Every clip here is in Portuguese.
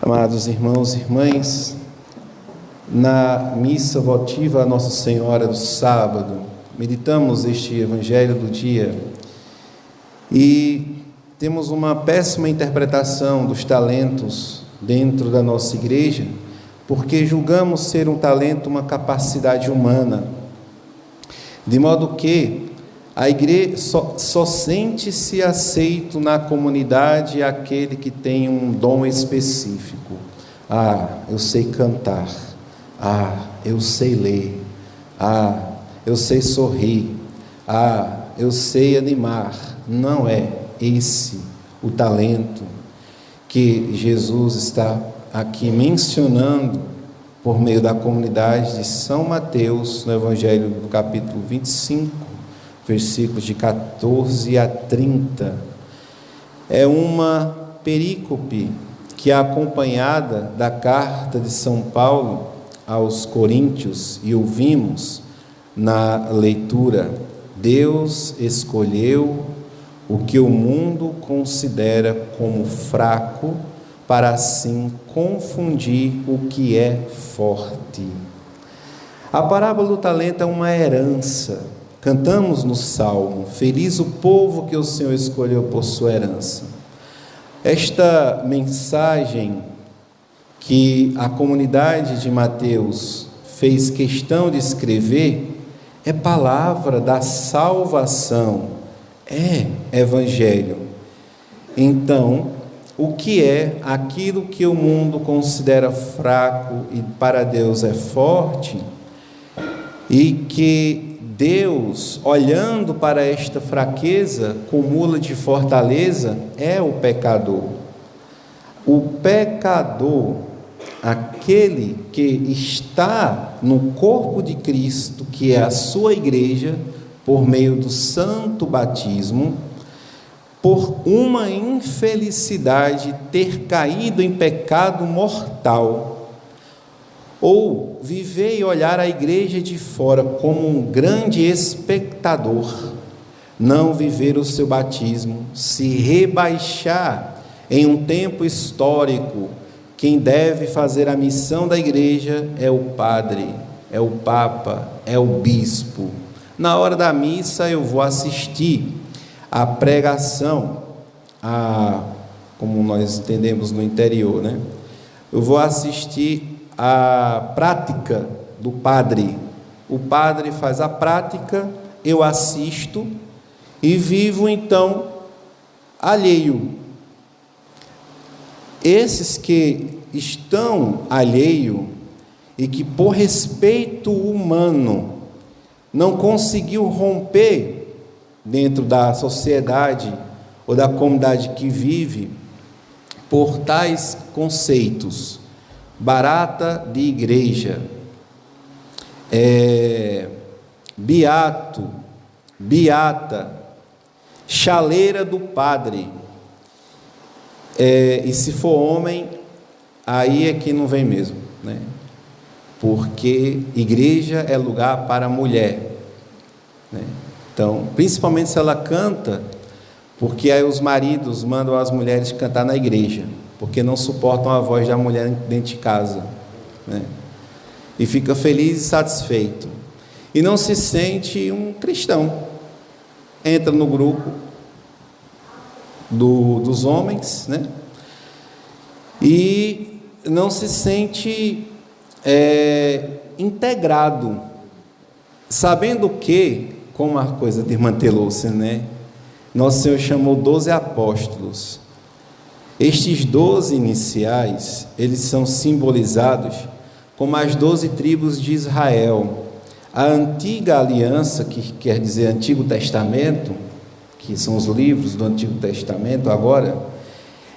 Amados irmãos e irmãs, na missa votiva a Nossa Senhora do sábado, meditamos este Evangelho do dia e temos uma péssima interpretação dos talentos dentro da nossa igreja, porque julgamos ser um talento uma capacidade humana, de modo que a igreja só sente-se aceito na comunidade aquele que tem um dom específico. Eu sei cantar. Eu sei ler. Eu sei sorrir. Eu sei animar. Não é esse o talento que Jesus está aqui mencionando por meio da comunidade de São Mateus, no Evangelho do capítulo 25, versículos de 14 a 30, é uma perícope que é acompanhada da carta de São Paulo aos Coríntios, e ouvimos na leitura: Deus escolheu o que o mundo considera como fraco, para assim confundir o que é forte. A parábola do talento é uma herança. Cantamos no Salmo: feliz o povo que o Senhor escolheu por sua herança. Esta mensagem que a comunidade de Mateus fez questão de escrever é palavra da salvação, é evangelho. Então, o que é aquilo que o mundo considera fraco e para Deus é forte, e que Deus, olhando para esta fraqueza, cumula de fortaleza, é o pecador. O pecador, aquele que está no corpo de Cristo, que é a sua igreja, por meio do santo batismo, por uma infelicidade ter caído em pecado mortal, ou viver e olhar a igreja de fora como um grande espectador, não viver o seu batismo, se rebaixar em um tempo histórico. Quem deve fazer a missão da igreja é o padre, é o papa, é o bispo. Na hora da missa eu vou assistir a pregação, como nós entendemos no interior, né? Eu vou assistir a prática do padre. O padre faz a prática, eu assisto e vivo então alheio. Esses que estão alheio e que por respeito humano não conseguiu romper dentro da sociedade ou da comunidade que vive por tais conceitos: barata de igreja, beato, beata, chaleira do padre, e se for homem, aí é que não vem mesmo, né? Porque igreja é lugar para mulher, né? Então, principalmente se ela canta, porque aí os maridos mandam as mulheres cantar na igreja, porque não suportam a voz da mulher dentro de casa, né? E fica feliz e satisfeito, e não se sente um cristão. Entra no grupo dos homens, né? E não se sente integrado, sabendo que, como a coisa de irmã Telôcia, né? Nosso Senhor chamou 12 apóstolos. Estes 12 iniciais, eles são simbolizados como as 12 tribos de Israel. A antiga aliança, que quer dizer Antigo Testamento, que são os livros do Antigo Testamento agora,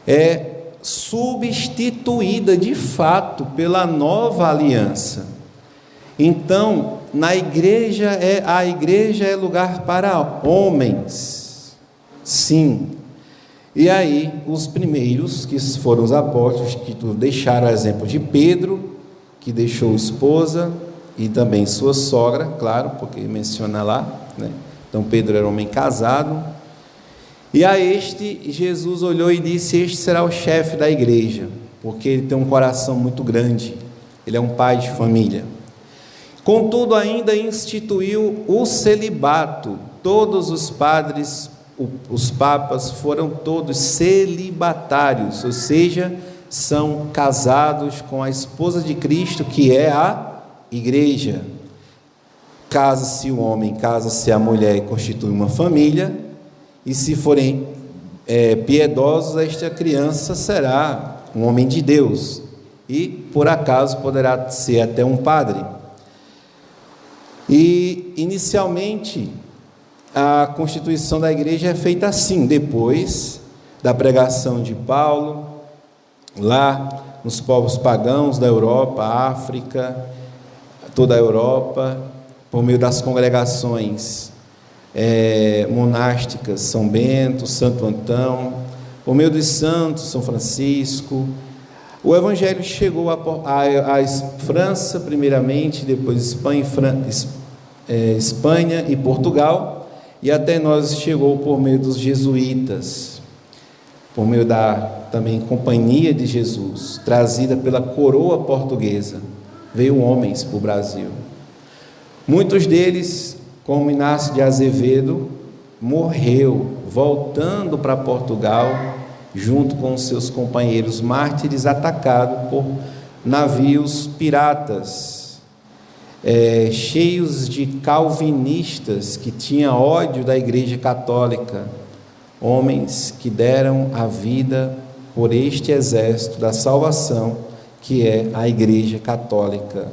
é substituída de fato pela nova aliança. Então, a igreja é lugar para homens, sim. E aí, os primeiros, que foram os apóstolos, que deixaram o exemplo de Pedro, que deixou esposa e também sua sogra, claro, porque menciona lá, né? Então, Pedro era um homem casado. E a este, Jesus olhou e disse: este será o chefe da igreja, porque ele tem um coração muito grande, ele é um pai de família. Contudo, ainda instituiu o celibato. Todos os padres, os papas, foram todos celibatários, ou seja, são casados com a esposa de Cristo, que é a igreja. Casa-se o homem, casa-se a mulher e constitui uma família, e se forem piedosos, esta criança será um homem de Deus, e por acaso poderá ser até um padre. E inicialmente a constituição da igreja é feita assim, depois da pregação de Paulo, lá nos povos pagãos da Europa, África, toda a Europa, por meio das congregações monásticas, São Bento, Santo Antão, por meio dos santos, São Francisco. O Evangelho chegou à França, primeiramente, depois Espanha e Portugal, e até nós chegou por meio dos jesuítas, por meio da também Companhia de Jesus, trazida pela coroa portuguesa. Veio homens para o Brasil. Muitos deles, como Inácio de Azevedo, morreu voltando para Portugal, junto com seus companheiros mártires, atacado por navios piratas, cheios de calvinistas que tinham ódio da Igreja Católica, homens que deram a vida por este exército da salvação, que é a Igreja Católica.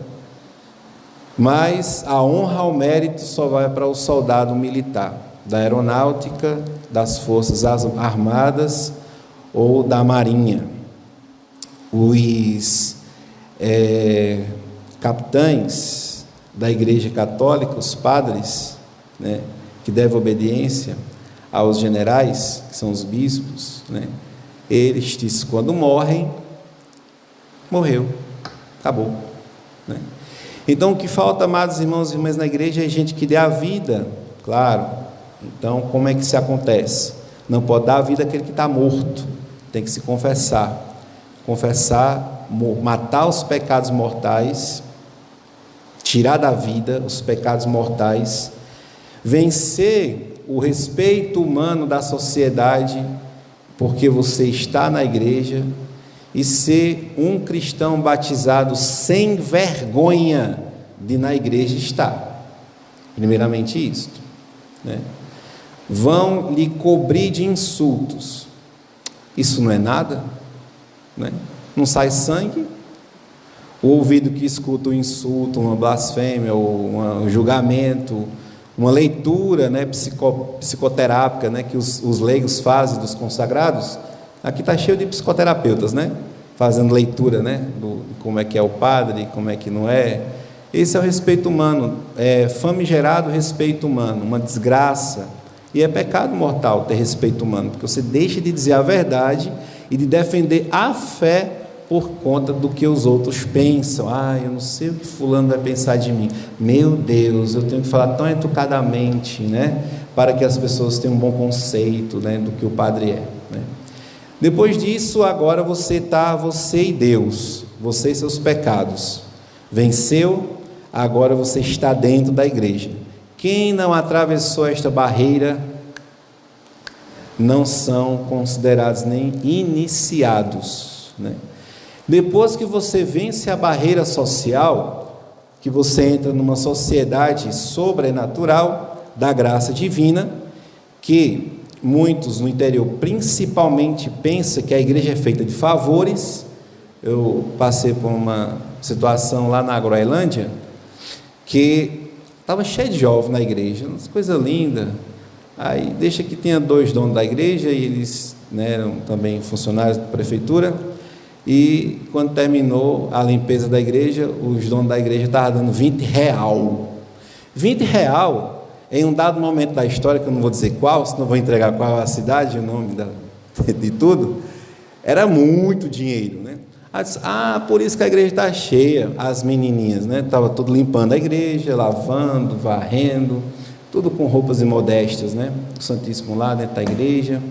Mas a honra ao mérito só vai para o soldado militar, da aeronáutica, das forças armadas ou da marinha. Os capitães da Igreja Católica, os padres, né, que devem obediência aos generais, que são os bispos, né, eles, quando morrem, morreu, acabou, né? Então, o que falta, amados irmãos e irmãs, na igreja é gente que dê a vida, claro. Então, como é que isso acontece? Não pode dar a vida àquele que está morto, tem que se confessar, matar os pecados mortais, tirar da vida os pecados mortais, vencer o respeito humano da sociedade, porque você está na igreja, e ser um cristão batizado sem vergonha de na igreja estar. Primeiramente isto, né? Vão lhe cobrir de insultos, isso não é nada, né? Não sai sangue. O ouvido que escuta um insulto, uma blasfêmia, ou um julgamento, uma leitura, né, psicoterápica, né, que os leigos fazem dos consagrados. Aqui está cheio de psicoterapeutas, né, fazendo leitura, né, como é que é o padre, como é que não é. Esse é o respeito humano, famigerado respeito humano, uma desgraça, e é pecado mortal ter respeito humano, porque você deixa de dizer a verdade e de defender a fé por conta do que os outros pensam. Eu não sei o que fulano vai pensar de mim. Meu Deus, eu tenho que falar tão educadamente, né, para que as pessoas tenham um bom conceito, né, do que o padre é, né. Depois disso, agora você e Deus, você e seus pecados, venceu, agora você está dentro da igreja. Quem não atravessou esta barreira, não são considerados nem iniciados, né? Depois que você vence a barreira social, que você entra numa sociedade sobrenatural da graça divina, que muitos no interior principalmente pensam que a igreja é feita de favores. Eu passei por uma situação lá na Groenlândia, que estava cheio de jovens na igreja, coisa linda. Aí deixa que tinha 2 donos da igreja, e eles, né, eram também funcionários da prefeitura, e quando terminou a limpeza da igreja, os donos da igreja estavam dando R$20. R$20, em um dado momento da história, que eu não vou dizer qual, senão vou entregar qual é a cidade, o nome de tudo, era muito dinheiro, né? Aí disse, por isso que a igreja está cheia. As menininhas, né, estavam tudo limpando a igreja, lavando, varrendo, tudo com roupas imodestas, né, o Santíssimo lá dentro da igreja.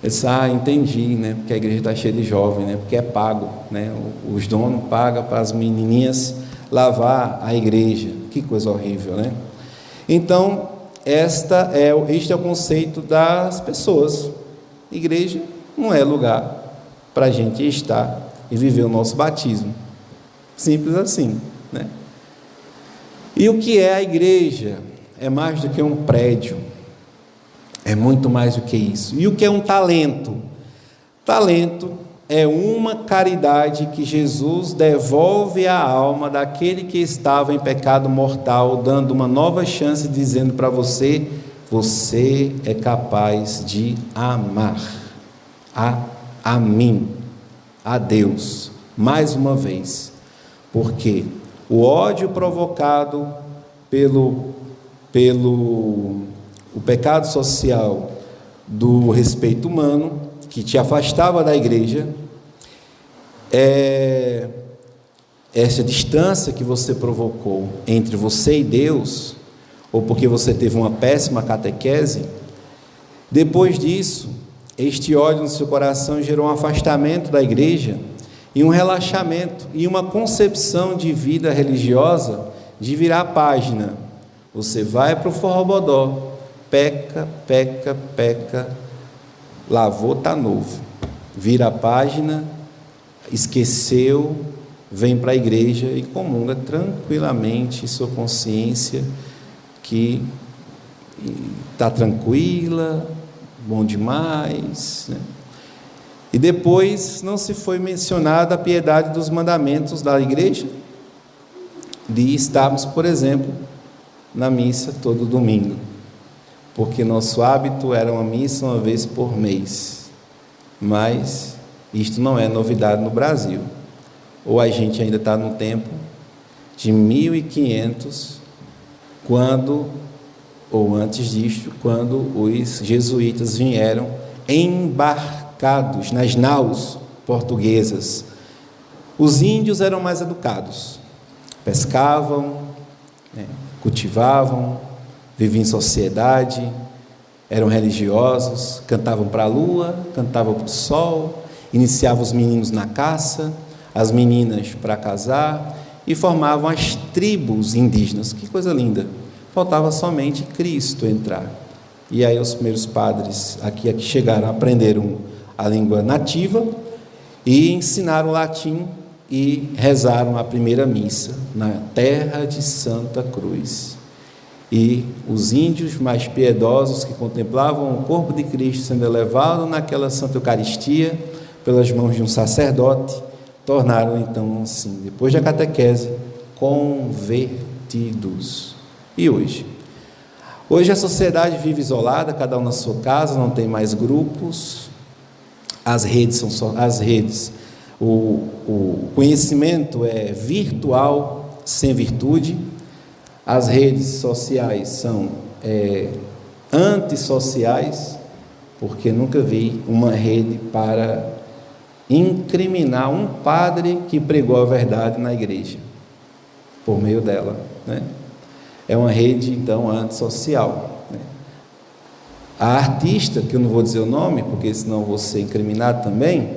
Ele disse, entendi, né? Porque a igreja está cheia de jovens, né? Porque é pago, né? Os donos pagam para as menininhas lavar a igreja. Que coisa horrível, né? Então, este é o conceito das pessoas. Igreja não é lugar para a gente estar e viver o nosso batismo. Simples assim, né? E o que é a igreja? É mais do que um prédio. É muito mais do que isso. E o que é um talento? Talento é uma caridade que Jesus devolve à alma daquele que estava em pecado mortal, dando uma nova chance, dizendo para você: você é capaz de amar a mim, a Deus, mais uma vez. Porque o ódio provocado pelo o pecado social do respeito humano, que te afastava da igreja, essa distância que você provocou entre você e Deus, ou porque você teve uma péssima catequese, depois disso, este ódio no seu coração gerou um afastamento da igreja, e um relaxamento, e uma concepção de vida religiosa, de virar a página. Você vai para o forrobodó, peca, lavou, está novo, vira a página, esqueceu, vem para a igreja e comunga tranquilamente, sua consciência que está tranquila, bom demais, né? E depois não se foi mencionada a piedade dos mandamentos da igreja, de estarmos, por exemplo, na missa todo domingo, porque nosso hábito era uma missa uma vez por mês, mas isto não é novidade no Brasil. Ou a gente ainda está no tempo de 1500, ou antes disto, quando os jesuítas vieram embarcados nas naus portuguesas. Os índios eram mais educados, pescavam, cultivavam, viviam em sociedade, eram religiosos, cantavam para a lua, cantavam para o sol, iniciavam os meninos na caça, as meninas para casar, e formavam as tribos indígenas. Que coisa linda! Faltava somente Cristo entrar. E aí os primeiros padres aqui chegaram, aprenderam a língua nativa e ensinaram o latim e rezaram a primeira missa na terra de Santa Cruz. E os índios mais piedosos que contemplavam o corpo de Cristo sendo elevado naquela Santa Eucaristia pelas mãos de um sacerdote, tornaram então assim, depois da catequese, convertidos. E hoje? Hoje a sociedade vive isolada, cada um na sua casa, não tem mais grupos, as redes são só as redes. O conhecimento é virtual, sem virtude. As redes sociais são antissociais, porque nunca vi uma rede para incriminar um padre que pregou a verdade na igreja, por meio dela, né? É uma rede, então, antissocial, né? A artista, que eu não vou dizer o nome, porque senão vou ser incriminado também,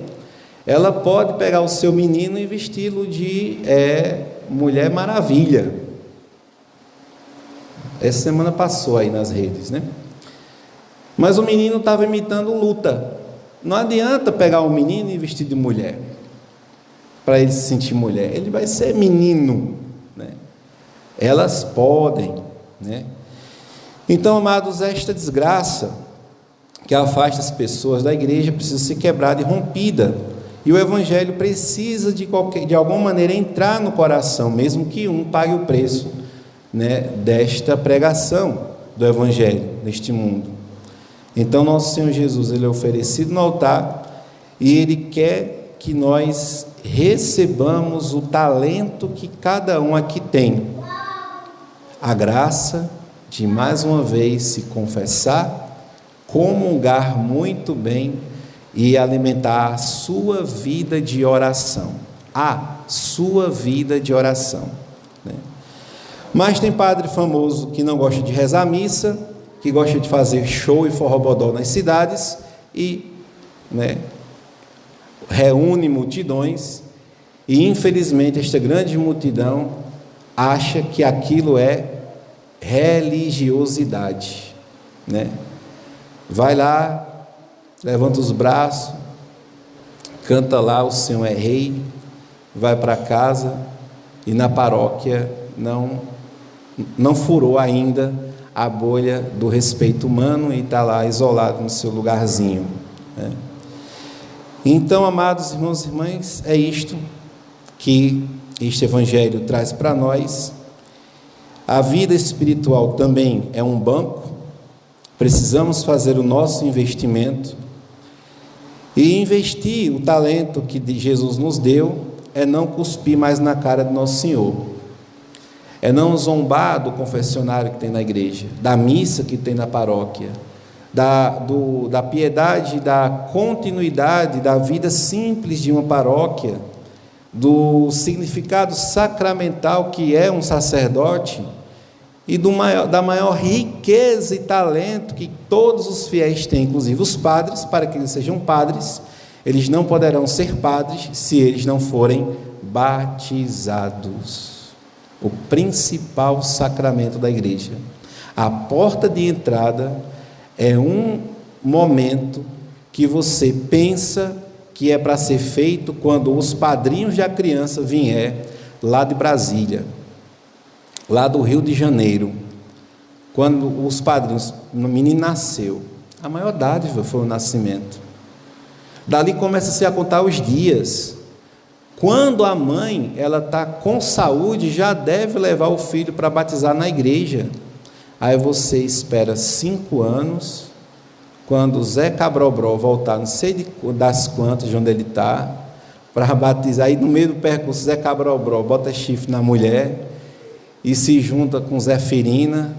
ela pode pegar o seu menino e vesti-lo de Mulher Maravilha. Essa semana passou aí nas redes, né? Mas o menino estava imitando luta. Não adianta pegar o menino e vestir de mulher, para ele se sentir mulher. Ele vai ser menino, né? Elas podem, né? Então, amados, esta desgraça que afasta as pessoas da igreja precisa ser quebrada e rompida. E o Evangelho precisa de alguma maneira entrar no coração, mesmo que um pague o preço, né, desta pregação do Evangelho neste mundo. Então nosso Senhor Jesus, ele é oferecido no altar e ele quer que nós recebamos o talento que cada um aqui tem, a graça de mais uma vez se confessar, comungar muito bem e alimentar a sua vida de oração, né? Mas tem padre famoso que não gosta de rezar a missa, que gosta de fazer show e forrobodó nas cidades, e né, reúne multidões e, infelizmente, esta grande multidão acha que aquilo é religiosidade, né? Vai lá, levanta os braços, canta lá, o Senhor é rei, vai para casa e na paróquia não furou ainda a bolha do respeito humano e está lá isolado no seu lugarzinho, né? Então, amados irmãos e irmãs, é isto que este Evangelho traz para nós. A vida espiritual também é um banco, precisamos fazer o nosso investimento, e investir o talento que Jesus nos deu é não cuspir mais na cara do nosso Senhor, é não zombar do confessionário que tem na igreja, da missa que tem na paróquia, da piedade, da continuidade da vida simples de uma paróquia, do significado sacramental que é um sacerdote e da maior riqueza e talento que todos os fiéis têm, inclusive os padres. Para que eles sejam padres, eles não poderão ser padres se eles não forem batizados. O principal sacramento da igreja, a porta de entrada, é um momento que você pensa que é para ser feito quando os padrinhos da criança vier lá de Brasília, lá do Rio de Janeiro, quando os padrinhos, o menino nasceu, a maior dádiva foi o nascimento. Dali começa-se a contar os dias. Quando a mãe ela está com saúde, já deve levar o filho para batizar na igreja. Aí você espera 5 anos, quando Zé Cabrobró voltar, não sei das quantas, de onde ele está, para batizar. Aí no meio do percurso, Zé Cabrobró bota chifre na mulher e se junta com Zeferina,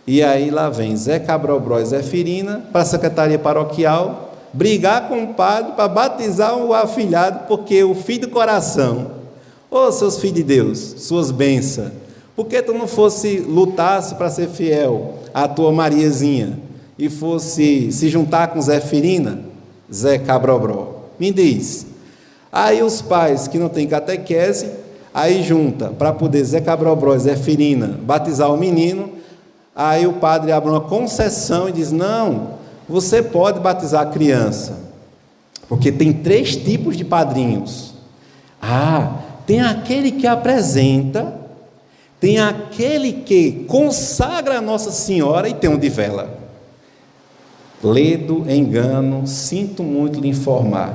e aí lá vem Zé Cabrobró e Zeferina para a secretaria paroquial brigar com o padre para batizar o afilhado, porque o filho do coração, seus filhos de Deus, suas bênçãos, por que tu não lutasse para ser fiel à tua Mariazinha e fosse se juntar com Zeferina, Zé Cabrobró? Me diz. Aí os pais que não têm catequese, aí junta para poder Zé Cabrobró e Zeferina batizar o menino. Aí o padre abre uma concessão e diz: não, você pode batizar a criança, porque tem 3 tipos de padrinhos. Tem aquele que apresenta, tem aquele que consagra a Nossa Senhora e tem um de vela. Ledo engano, sinto muito lhe informar,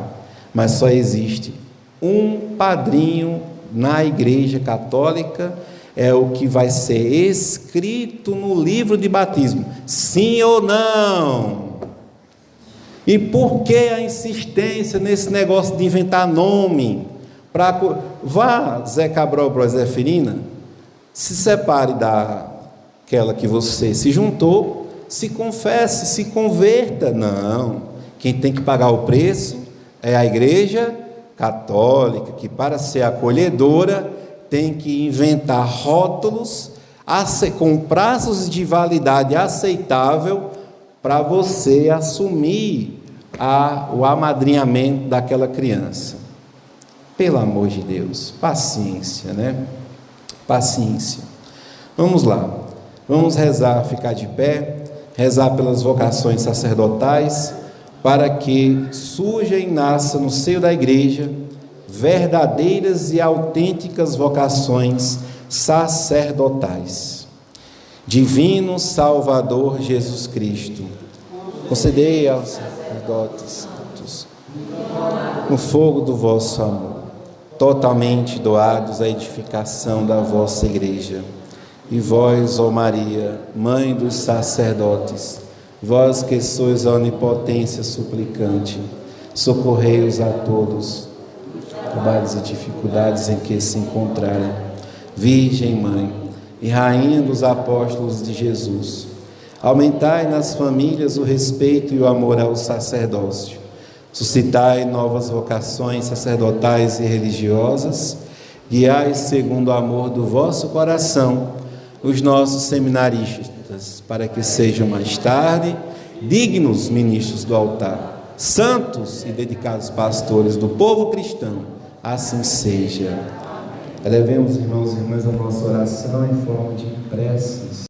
mas só existe um padrinho na Igreja Católica, é o que vai ser escrito no livro de batismo, sim ou não? E por que a insistência nesse negócio de inventar nome? Vá, Zé Cabrobró e Zeferina, se separe daquela que você se juntou, se confesse, se converta. Não, quem tem que pagar o preço é a Igreja Católica, que para ser acolhedora tem que inventar rótulos com prazos de validade aceitável para você assumir o amadrinhamento daquela criança. Pelo amor de Deus, paciência, né? Paciência. Vamos lá, vamos rezar, ficar de pé, rezar pelas vocações sacerdotais, para que surja e nasça no seio da igreja verdadeiras e autênticas vocações sacerdotais. Divino Salvador Jesus Cristo, concedei aos sacerdotes santos, no fogo do vosso amor, totalmente doados à edificação da vossa igreja. E vós, ó Maria, Mãe dos sacerdotes, vós que sois a onipotência suplicante, socorrei-os a todos, trabalhos e dificuldades em que se encontrarem. Virgem Mãe e Rainha dos apóstolos de Jesus, aumentai nas famílias o respeito e o amor ao sacerdócio, suscitai novas vocações sacerdotais e religiosas, guiai segundo o amor do vosso coração os nossos seminaristas, para que sejam mais tarde dignos ministros do altar. santos e dedicados pastores do povo cristão, assim seja. Elevemos, irmãos e irmãs, a nossa oração em forma de preces.